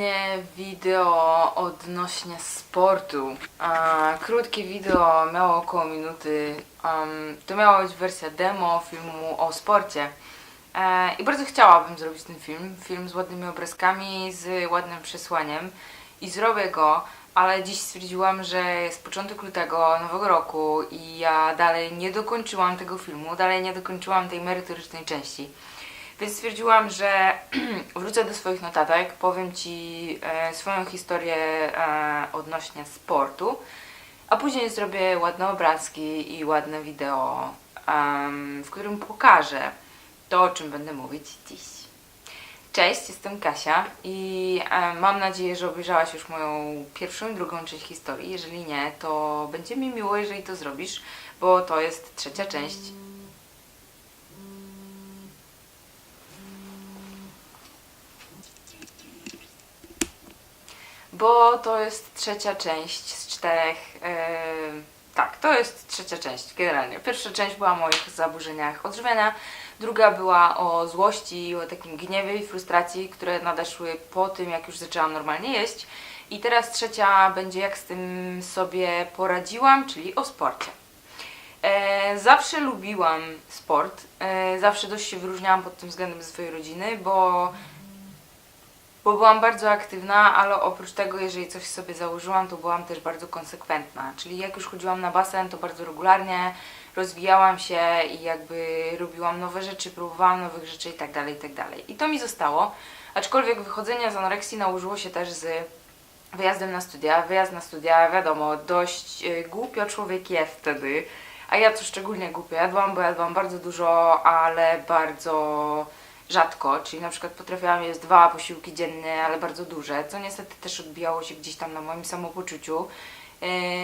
ponownie wideo odnośnie sportu. Krótkie wideo, miało około minuty. To miała być wersja demo filmu o sporcie. I bardzo chciałabym zrobić ten film z ładnymi obrazkami, z ładnym przesłaniem i zrobię go, ale dziś stwierdziłam, że jest początek lutego, nowego roku i ja dalej nie dokończyłam tego filmu, dalej nie dokończyłam tej merytorycznej części. Więc stwierdziłam, że wrócę do swoich notatek, powiem Ci swoją historię odnośnie sportu, a później zrobię ładne obrazki i ładne wideo, w którym pokażę to, o czym będę mówić dziś. Cześć, jestem Kasia i mam nadzieję, że obejrzałaś już moją pierwszą i drugą część historii. Jeżeli nie, to będzie mi miło, jeżeli to zrobisz, bo to jest trzecia część. Bo to jest trzecia część z czterech. Tak, to jest trzecia część generalnie. Pierwsza część była o moich zaburzeniach odżywiania, druga była o złości i o takim gniewie i frustracji, które nadeszły po tym, jak już zaczęłam normalnie jeść. I teraz trzecia będzie, jak z tym sobie poradziłam, czyli o sporcie. Zawsze lubiłam sport, zawsze dość się wyróżniałam pod tym względem ze swojej rodziny, bo byłam bardzo aktywna, ale oprócz tego, jeżeli coś sobie założyłam, to byłam też bardzo konsekwentna. Czyli jak już chodziłam na basen, to bardzo regularnie rozwijałam się i jakby robiłam nowe rzeczy, próbowałam nowych rzeczy itd., itd. I to mi zostało, aczkolwiek wychodzenie z anoreksji nałożyło się też z wyjazdem na studia. Wyjazd na studia, wiadomo, dość głupio człowiek jest wtedy, a ja to szczególnie głupio jadłam, bo jadłam bardzo dużo, ale bardzo rzadko, czyli na przykład potrafiłam jeść 2 posiłki dziennie, ale bardzo duże, co niestety też odbijało się gdzieś tam na moim samopoczuciu.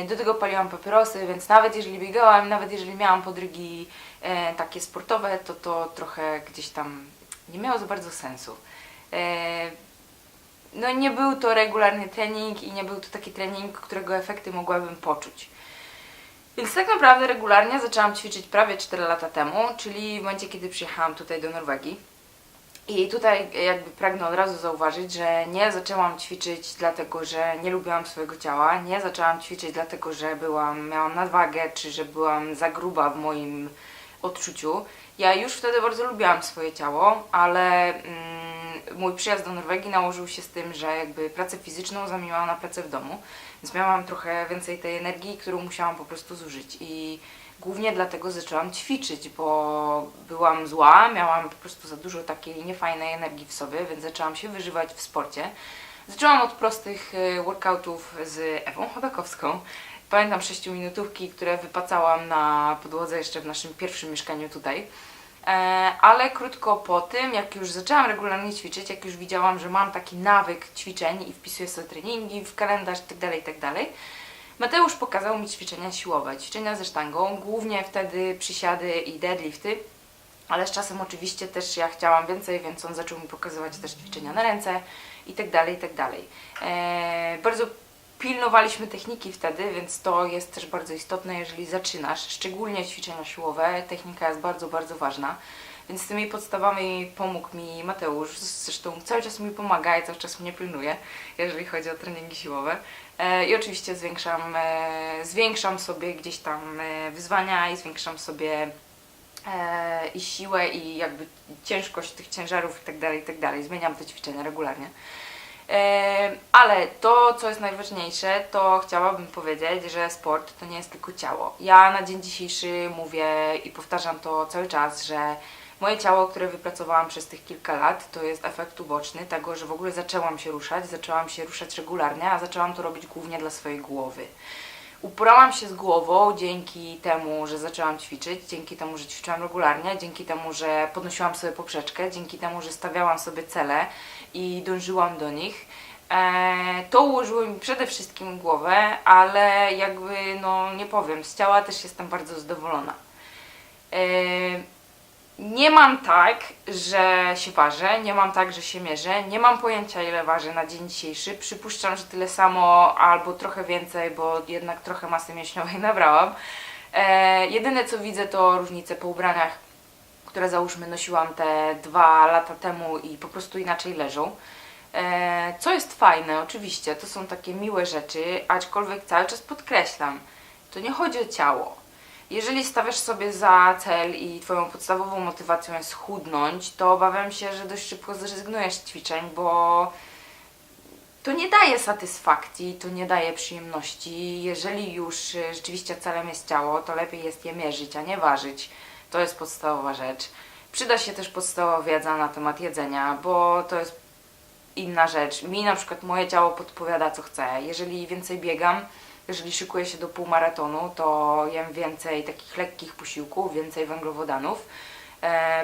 Do tego paliłam papierosy, więc nawet jeżeli biegałam, nawet jeżeli miałam podrygi takie sportowe, to trochę gdzieś tam nie miało za bardzo sensu. No nie był to regularny trening i nie był to taki trening, którego efekty mogłabym poczuć. Więc tak naprawdę regularnie zaczęłam ćwiczyć prawie 4 lata temu, czyli w momencie, kiedy przyjechałam tutaj do Norwegii. I tutaj jakby pragnę od razu zauważyć, że nie zaczęłam ćwiczyć dlatego, że nie lubiłam swojego ciała, nie zaczęłam ćwiczyć dlatego, że miałam nadwagę, czy że byłam za gruba w moim odczuciu. Ja już wtedy bardzo lubiłam swoje ciało, ale mój przyjazd do Norwegii nałożył się z tym, że jakby pracę fizyczną zamieniłam na pracę w domu, więc miałam trochę więcej tej energii, którą musiałam po prostu zużyć i głównie dlatego zaczęłam ćwiczyć, bo byłam zła, miałam po prostu za dużo takiej niefajnej energii w sobie, więc zaczęłam się wyżywać w sporcie. Zaczęłam od prostych workoutów z Ewą Chodakowską. Pamiętam 6-minutówki, które wypacałam na podłodze jeszcze w naszym pierwszym mieszkaniu tutaj. Ale krótko po tym, jak już zaczęłam regularnie ćwiczyć, jak już widziałam, że mam taki nawyk ćwiczeń i wpisuję sobie treningi w kalendarz itd., Mateusz pokazał mi ćwiczenia siłowe, ćwiczenia ze sztangą, głównie wtedy przysiady i deadlifty, ale z czasem oczywiście też ja chciałam więcej, więc on zaczął mi pokazywać też ćwiczenia na ręce itd., itd. Bardzo pilnowaliśmy techniki wtedy, więc to jest też bardzo istotne, jeżeli zaczynasz, szczególnie ćwiczenia siłowe, technika jest bardzo, bardzo ważna. Więc z tymi podstawami pomógł mi Mateusz, zresztą cały czas mi pomaga i cały czas mnie pilnuje, jeżeli chodzi o treningi siłowe. I oczywiście zwiększam sobie gdzieś tam wyzwania i zwiększam sobie i siłę i jakby ciężkość tych ciężarów itd. Zmieniam te ćwiczenia regularnie. Ale to, co jest najważniejsze, to chciałabym powiedzieć, że sport to nie jest tylko ciało. Ja na dzień dzisiejszy mówię i powtarzam to cały czas, że moje ciało, które wypracowałam przez tych kilka lat, to jest efekt uboczny tego, że w ogóle zaczęłam się ruszać regularnie, a zaczęłam to robić głównie dla swojej głowy. Uporałam się z głową dzięki temu, że zaczęłam ćwiczyć, dzięki temu, że ćwiczyłam regularnie, dzięki temu, że podnosiłam sobie poprzeczkę, dzięki temu, że stawiałam sobie cele i dążyłam do nich. To ułożyło mi przede wszystkim głowę, ale jakby, no nie powiem, z ciała też jestem bardzo zadowolona. Nie mam tak, że się ważę, nie mam tak, że się mierzę, nie mam pojęcia, ile ważę na dzień dzisiejszy. Przypuszczam, że tyle samo albo trochę więcej, bo jednak trochę masy mięśniowej nabrałam. Jedyne co widzę, to różnice po ubraniach, które załóżmy nosiłam te 2 lata temu i po prostu inaczej leżą. Co jest fajne, oczywiście, to są takie miłe rzeczy, aczkolwiek cały czas podkreślam, to nie chodzi o ciało. Jeżeli stawiasz sobie za cel i twoją podstawową motywacją jest chudnąć, to obawiam się, że dość szybko zrezygnujesz z ćwiczeń, bo to nie daje satysfakcji, to nie daje przyjemności. Jeżeli już rzeczywiście celem jest ciało, to lepiej jest je mierzyć, a nie ważyć. To jest podstawowa rzecz. Przyda się też podstawowa wiedza na temat jedzenia, bo to jest inna rzecz. Mi na przykład moje ciało podpowiada, co chcę. Jeżeli więcej biegam, jeżeli szykuję się do półmaratonu, to jem więcej takich lekkich posiłków, więcej węglowodanów,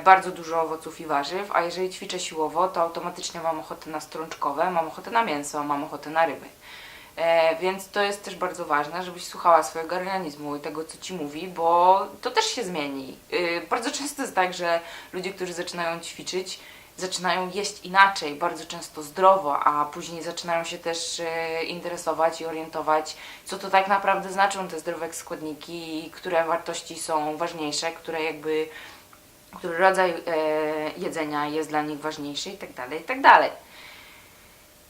bardzo dużo owoców i warzyw, a jeżeli ćwiczę siłowo, to automatycznie mam ochotę na strączkowe, mam ochotę na mięso, mam ochotę na ryby. Więc to jest też bardzo ważne, żebyś słuchała swojego organizmu i tego, co ci mówi, bo to też się zmieni. Bardzo często jest tak, że ludzie, którzy zaczynają ćwiczyć, zaczynają jeść inaczej, bardzo często zdrowo, a później zaczynają się też interesować i orientować, co to tak naprawdę znaczą te zdrowe składniki, które wartości są ważniejsze, który rodzaj jedzenia jest dla nich ważniejszy i tak dalej, i tak dalej.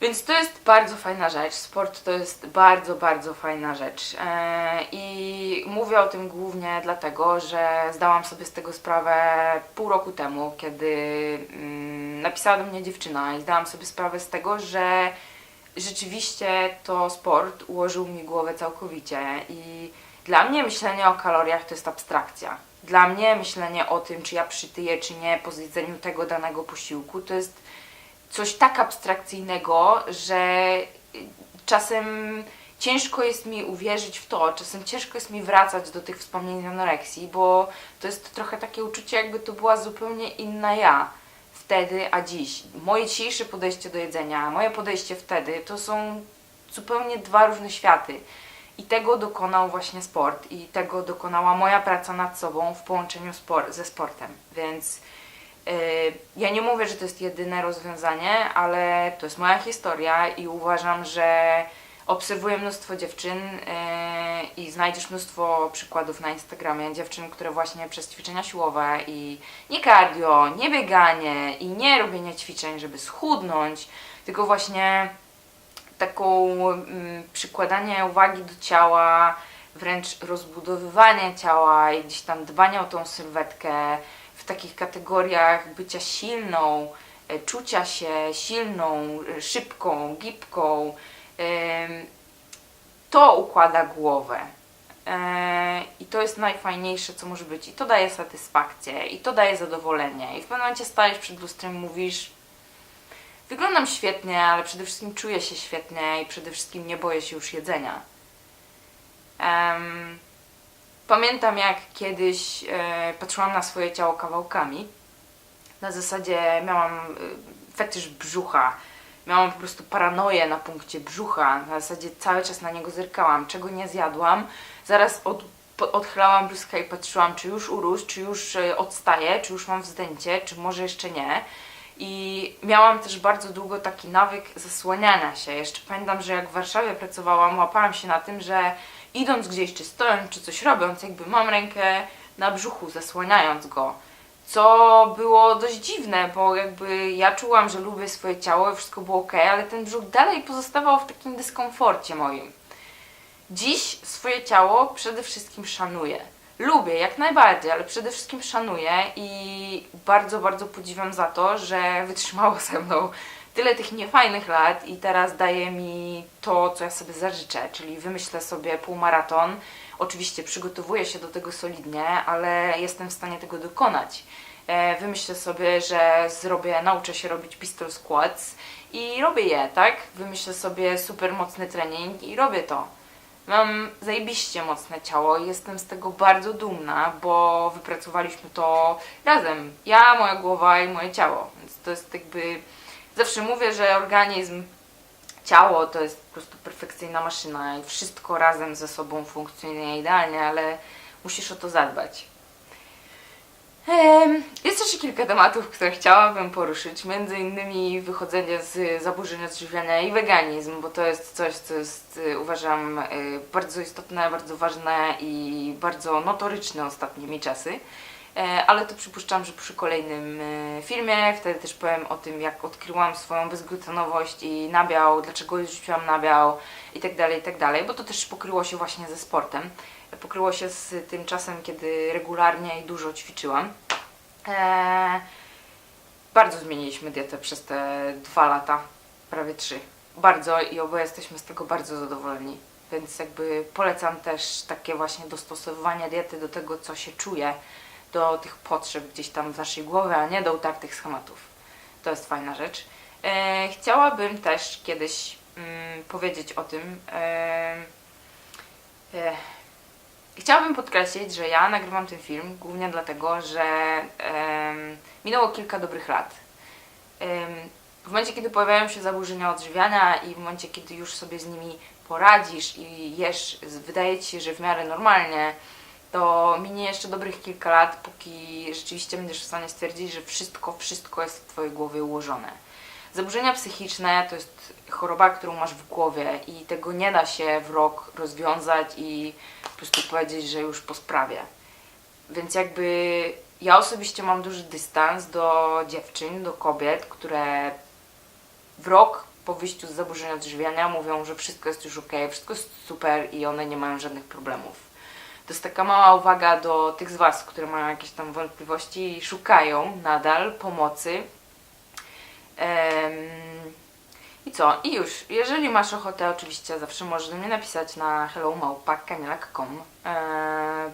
Więc to jest bardzo fajna rzecz. Sport to jest bardzo, bardzo fajna rzecz. I mówię o tym głównie dlatego, że zdałam sobie z tego sprawę pół roku temu, kiedy napisała do mnie dziewczyna i zdałam sobie sprawę z tego, że rzeczywiście to sport ułożył mi głowę całkowicie i dla mnie myślenie o kaloriach to jest abstrakcja. Dla mnie myślenie o tym, czy ja przytyję, czy nie po zjedzeniu tego danego posiłku, to jest coś tak abstrakcyjnego, że czasem ciężko jest mi uwierzyć w to, czasem ciężko jest mi wracać do tych wspomnień anoreksji, bo to jest trochę takie uczucie, jakby to była zupełnie inna ja wtedy, a dziś. Moje dzisiejsze podejście do jedzenia, moje podejście wtedy, to są zupełnie dwa różne światy. I tego dokonał właśnie sport i tego dokonała moja praca nad sobą w połączeniu ze sportem, więc ja nie mówię, że to jest jedyne rozwiązanie, ale to jest moja historia i uważam, że obserwuję mnóstwo dziewczyn i znajdziesz mnóstwo przykładów na Instagramie dziewczyn, które właśnie przez ćwiczenia siłowe i nie cardio, nie bieganie i nie robienie ćwiczeń, żeby schudnąć, tylko właśnie taką przykładanie uwagi do ciała, wręcz rozbudowywanie ciała i gdzieś tam dbanie o tą sylwetkę w takich kategoriach bycia silną, czucia się silną, szybką, gibką, to układa głowę. I to jest najfajniejsze, co może być. I to daje satysfakcję, i to daje zadowolenie. I w pewnym momencie stajesz przed lustrem i mówisz: wyglądam świetnie, ale przede wszystkim czuję się świetnie i przede wszystkim nie boję się już jedzenia. Pamiętam, jak kiedyś patrzyłam na swoje ciało kawałkami. Na zasadzie miałam fetysz brzucha. Miałam po prostu paranoję na punkcie brzucha. Na zasadzie cały czas na niego zerkałam. Czego nie zjadłam, zaraz odchylałam bluzkę i patrzyłam, czy już urósł, czy już odstaje, czy już mam wzdęcie, czy może jeszcze nie. I miałam też bardzo długo taki nawyk zasłaniania się. Jeszcze pamiętam, że jak w Warszawie pracowałam, łapałam się na tym, że idąc gdzieś, czy stojąc, czy coś robiąc, jakby mam rękę na brzuchu, zasłaniając go. Co było dość dziwne, bo jakby ja czułam, że lubię swoje ciało i wszystko było ok, ale ten brzuch dalej pozostawał w takim dyskomforcie moim. Dziś swoje ciało przede wszystkim szanuję. Lubię jak najbardziej, ale przede wszystkim szanuję i bardzo, bardzo podziwiam za to, że wytrzymało ze mną tyle tych niefajnych lat i teraz daje mi to, co ja sobie zażyczę, czyli wymyślę sobie półmaraton. Oczywiście przygotowuję się do tego solidnie, ale jestem w stanie tego dokonać. Wymyślę sobie, że nauczę się robić pistol squats i robię je, tak? Wymyślę sobie super mocny trening i robię to. Mam zajebiście mocne ciało i jestem z tego bardzo dumna, bo wypracowaliśmy to razem. Ja, moja głowa i moje ciało. Więc to jest jakby... Zawsze mówię, że organizm, ciało to jest po prostu perfekcyjna maszyna i wszystko razem ze sobą funkcjonuje idealnie, ale musisz o to zadbać. Jest jeszcze kilka tematów, które chciałabym poruszyć, między innymi wychodzenie z zaburzeń odżywiania i weganizm, bo to jest coś, co jest, uważam, bardzo istotne, bardzo ważne i bardzo notoryczne ostatnimi czasy. ale to przypuszczam, że przy kolejnym filmie. Wtedy też powiem o tym, jak odkryłam swoją bezglutenowość i nabiał, dlaczego rzuciłam nabiał i tak dalej, bo to też pokryło się właśnie ze sportem. Pokryło się z tym czasem, kiedy regularnie i dużo ćwiczyłam. Bardzo zmieniliśmy dietę przez te 2 lata, prawie 3. Bardzo i oboje jesteśmy z tego bardzo zadowoleni. Więc jakby polecam też takie właśnie dostosowywanie diety do tego, co się czuje, do tych potrzeb gdzieś tam w naszej głowie, a nie do utartych schematów. To jest fajna rzecz. Chciałabym też kiedyś powiedzieć o tym. Chciałabym podkreślić, że ja nagrywam ten film głównie dlatego, że minęło kilka dobrych lat. W momencie, kiedy pojawiają się zaburzenia odżywiania i w momencie, kiedy już sobie z nimi poradzisz i jesz, wydaje Ci się, że w miarę normalnie, to minie jeszcze dobrych kilka lat, póki rzeczywiście będziesz w stanie stwierdzić, że wszystko jest w Twojej głowie ułożone. Zaburzenia psychiczne to jest choroba, którą masz w głowie i tego nie da się w rok rozwiązać i po prostu powiedzieć, że już po sprawie. Więc jakby ja osobiście mam duży dystans do dziewczyn, do kobiet, które w rok po wyjściu z zaburzenia odżywiania mówią, że wszystko jest już ok, wszystko jest super i one nie mają żadnych problemów. To jest taka mała uwaga do tych z Was, które mają jakieś tam wątpliwości i szukają nadal pomocy. I co? I już. Jeżeli masz ochotę, oczywiście zawsze możesz do mnie napisać na hello@kanielak.com.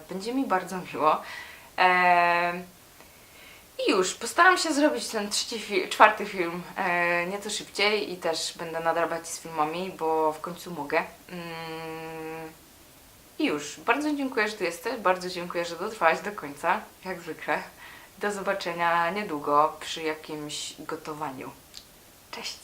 Będzie mi bardzo miło. I już. Postaram się zrobić ten 4. film nieco szybciej i też będę nadrabiać z filmami, bo w końcu mogę. I już. Bardzo dziękuję, że tu jesteś. Bardzo dziękuję, że dotrwałaś do końca. Jak zwykle. Do zobaczenia niedługo przy jakimś gotowaniu. Cześć!